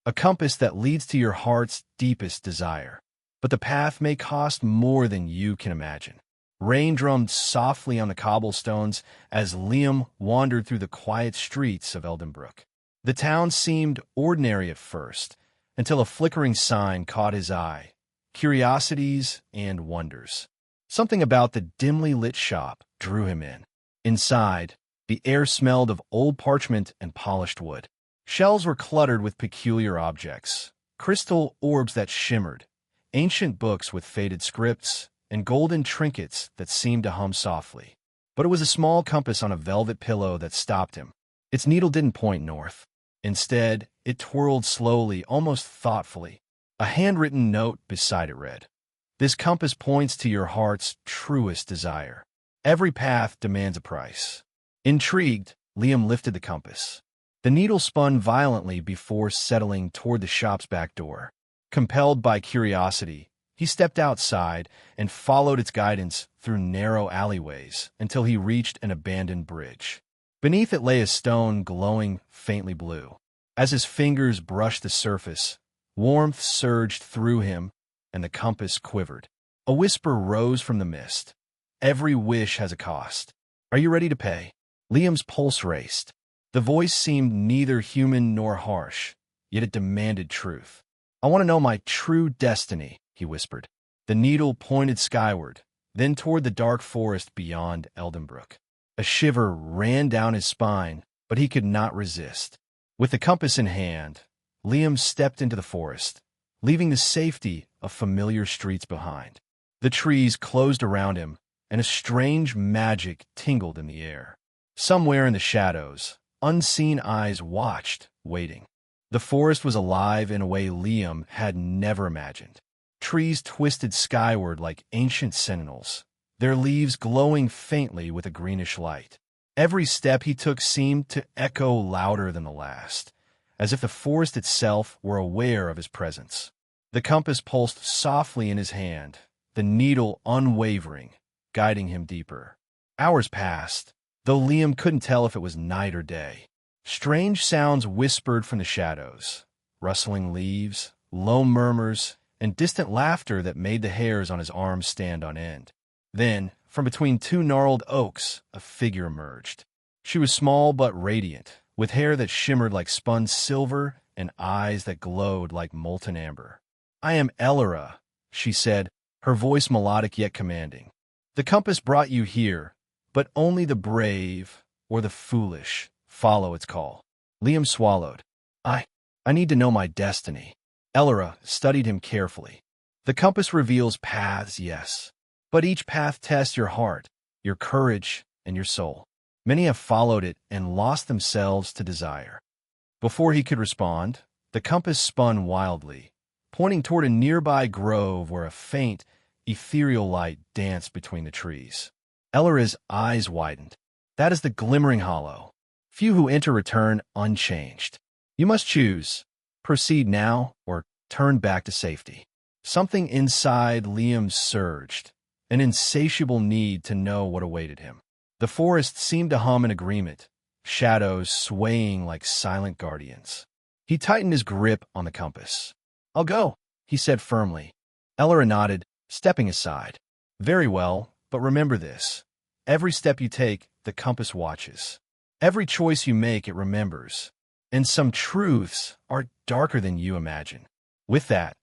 a compass that leads to your heart's deepest desire. But the path may cost more than you can imagine. Rain drummed softly on the cobblestones as Liam wandered through the quiet streets of Eldenbrook. The town seemed ordinary at first, until a flickering sign caught his eye: Curiosities and Wonders. Something about the dimly lit shop drew him in. Inside, the air smelled of old parchment and polished wood. Shelves were cluttered with peculiar objects: crystal orbs that shimmered, ancient books with faded scripts, and golden trinkets that seemed to hum softly. But it was a small compass on a velvet pillow that stopped him. Its needle didn't point north. Instead, it twirled slowly, almost thoughtfully. A handwritten note beside it read, "This compass points to your heart's truest desire. Every path demands a price." Intrigued, Liam lifted the compass. The needle spun violently before settling toward the shop's back door. Compelled by curiosity, he stepped outside and followed its guidance through narrow alleyways until he reached an abandoned bridge. Beneath it lay a stone glowing faintly blue. As his fingers brushed the surface, warmth surged through him and the compass quivered. A whisper rose from the mist. "Every wish has a cost. Are you ready to pay?" Liam's pulse raced. The voice seemed neither human nor harsh, yet it demanded truth. "I want to know my true destiny," he whispered. The needle pointed skyward, then toward the dark forest beyond Eldenbrook. A shiver ran down his spine, but he could not resist. With the compass in hand, Liam stepped into the forest, leaving the safety of familiar streets behind. The trees closed around him, and a strange magic tingled in the air. Somewhere in the shadows, unseen eyes watched, waiting. The forest was alive in a way Liam had never imagined. Trees twisted skyward like ancient sentinels, their leaves glowing faintly with a greenish light. Every step he took seemed to echo louder than the last, as if the forest itself were aware of his presence. The compass pulsed softly in his hand, the needle unwavering, guiding him deeper. Hours passed, though Liam couldn't tell if it was night or day. Strange sounds whispered from the shadows, rustling leaves, low murmurs, and distant laughter that made the hairs on his arms stand on end. Then, from between two gnarled oaks, a figure emerged. She was small but radiant, with hair that shimmered like spun silver and eyes that glowed like molten amber. "I am Elora," she said, her voice melodic yet commanding. "The compass brought you here, but only the brave or the foolish follow its call." Liam swallowed. I need to know my destiny." Elora studied him carefully. "The compass reveals paths, yes, but each path tests your heart, your courage, and your soul. Many have followed it and lost themselves to desire." Before he could respond, the compass spun wildly, pointing toward a nearby grove where a faint, ethereal light danced between the trees. Elora's eyes widened. "That is the glimmering hollow. Few who enter return unchanged. You must choose. Proceed now or turn back to safety." Something inside Liam surged, an insatiable need to know what awaited him. The forest seemed to hum in agreement, shadows swaying like silent guardians. He tightened his grip on the compass. "I'll go," he said firmly. Elora nodded, stepping aside. "Very well, but remember this. Every step you take, the compass watches. Every choice you make, it remembers. And some truths are darker than you imagine." With that,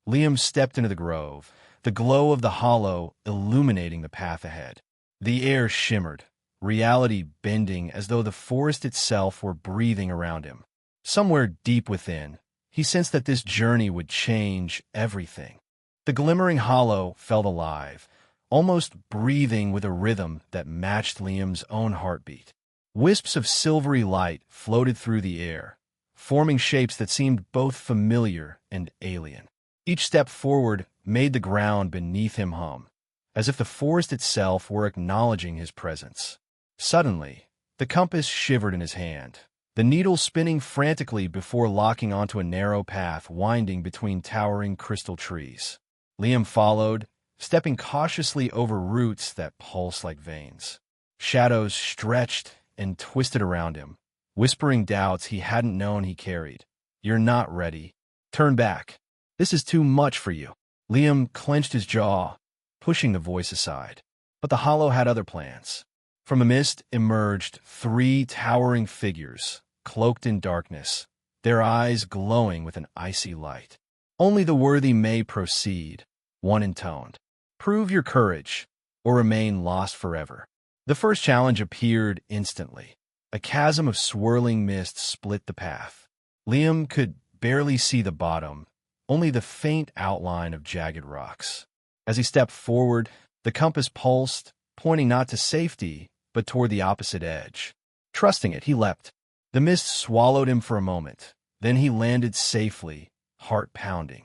Liam stepped into the grove, the glow of the hollow illuminating the path ahead. The air shimmered, reality bending as though the forest itself were breathing around him. Somewhere deep within, he sensed that this journey would change everything. The glimmering hollow felt alive, almost breathing with a rhythm that matched Liam's own heartbeat. Wisps of silvery light floated through the air, forming shapes that seemed both familiar and alien. Each step forward made the ground beneath him hum, as if the forest itself were acknowledging his presence. Suddenly, the compass shivered in his hand, the needle spinning frantically before locking onto a narrow path winding between towering crystal trees. Liam followed, stepping cautiously over roots that pulsed like veins. Shadows stretched and twisted around him, whispering doubts he hadn't known he carried. "You're not ready," Turn back. This is too much for you. Liam clenched his jaw, pushing the voice aside. But the hollow had other plans. From the mist emerged 3 towering figures, cloaked in darkness, their eyes glowing with an icy light. Only the worthy may proceed, one intoned. Prove your courage, or remain lost forever. The first challenge appeared instantly. A chasm of swirling mist split the path. Liam could barely see the bottom, only the faint outline of jagged rocks. As he stepped forward, the compass pulsed, pointing not to safety, but toward the opposite edge. Trusting it, he leapt. The mist swallowed him for a moment. Then he landed safely, heart pounding.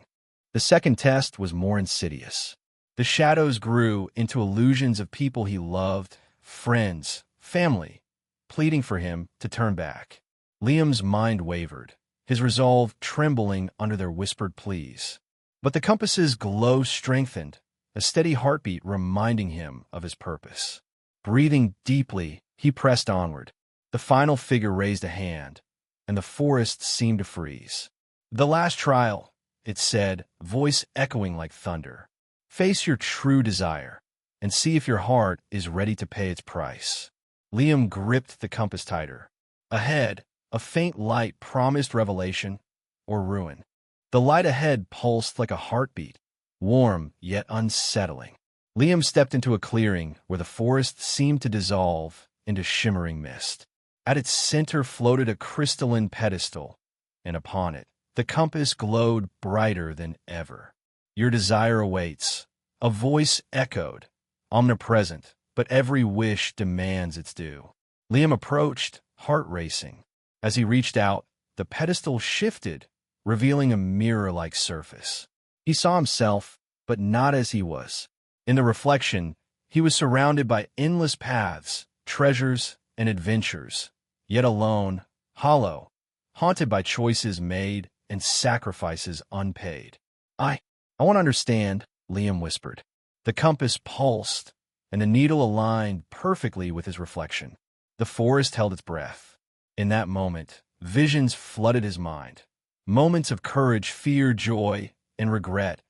The second test was more insidious. The shadows grew into illusions of people he loved, friends, family, pleading for him to turn back. Liam's mind wavered, his resolve trembling under their whispered pleas. But the compass's glow strengthened, a steady heartbeat reminding him of his purpose. Breathing deeply, he pressed onward. The final figure raised a hand, and the forest seemed to freeze. The last trial, it said, voice echoing like thunder. Face your true desire, and see if your heart is ready to pay its price. Liam gripped the compass tighter. Ahead, a faint light promised revelation or ruin. The light ahead pulsed like a heartbeat, warm yet unsettling. Liam stepped into a clearing where the forest seemed to dissolve into shimmering mist. At its center floated a crystalline pedestal, and upon it, the compass glowed brighter than ever. Your desire awaits. A voice echoed, omnipresent, but every wish demands its due. Liam approached, heart racing. As he reached out, the pedestal shifted, revealing a mirror-like surface. He saw himself, but not as he was. In the reflection, he was surrounded by endless paths, treasures, and adventures, yet alone, hollow, haunted by choices made and sacrifices unpaid. I want to understand, Liam whispered. The compass pulsed, and the needle aligned perfectly with his reflection. The forest held its breath. In that moment, visions flooded his mind. Moments of courage, fear, joy, and regret.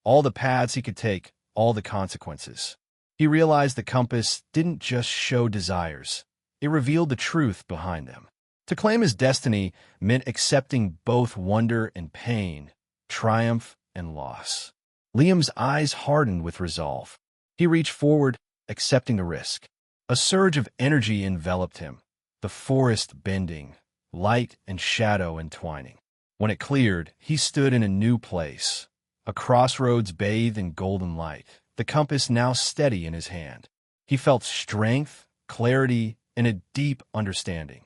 All the paths he could take, all the consequences. He realized the compass didn't just show desires. It revealed the truth behind them. To claim his destiny meant accepting both wonder and pain, triumph and loss. Liam's eyes hardened with resolve. He reached forward, accepting the risk. A surge of energy enveloped him, the forest bending, light and shadow entwining. When it cleared, he stood in a new place, a crossroads bathed in golden light, the compass now steady in his hand. He felt strength, clarity, and a deep understanding.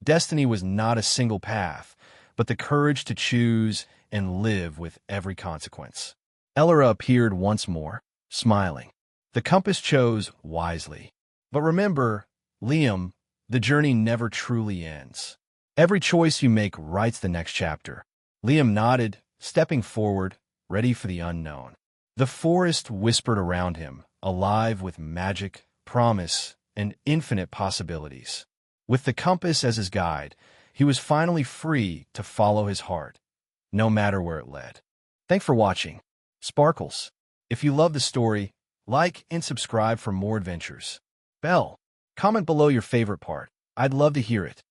Destiny was not a single path, but the courage to choose and live with every consequence. Ellera appeared once more, smiling. The compass chose wisely. But remember, Liam, the journey never truly ends. Every choice you make writes the next chapter. Liam nodded, stepping forward, ready for the unknown. The forest whispered around him, alive with magic, promise, and infinite possibilities. With the compass as his guide, he was finally free to follow his heart, no matter where it led. Thanks for watching. Sparkles. If you love the story, like and subscribe for more adventures. Bell. Comment below your favorite part. I'd love to hear it.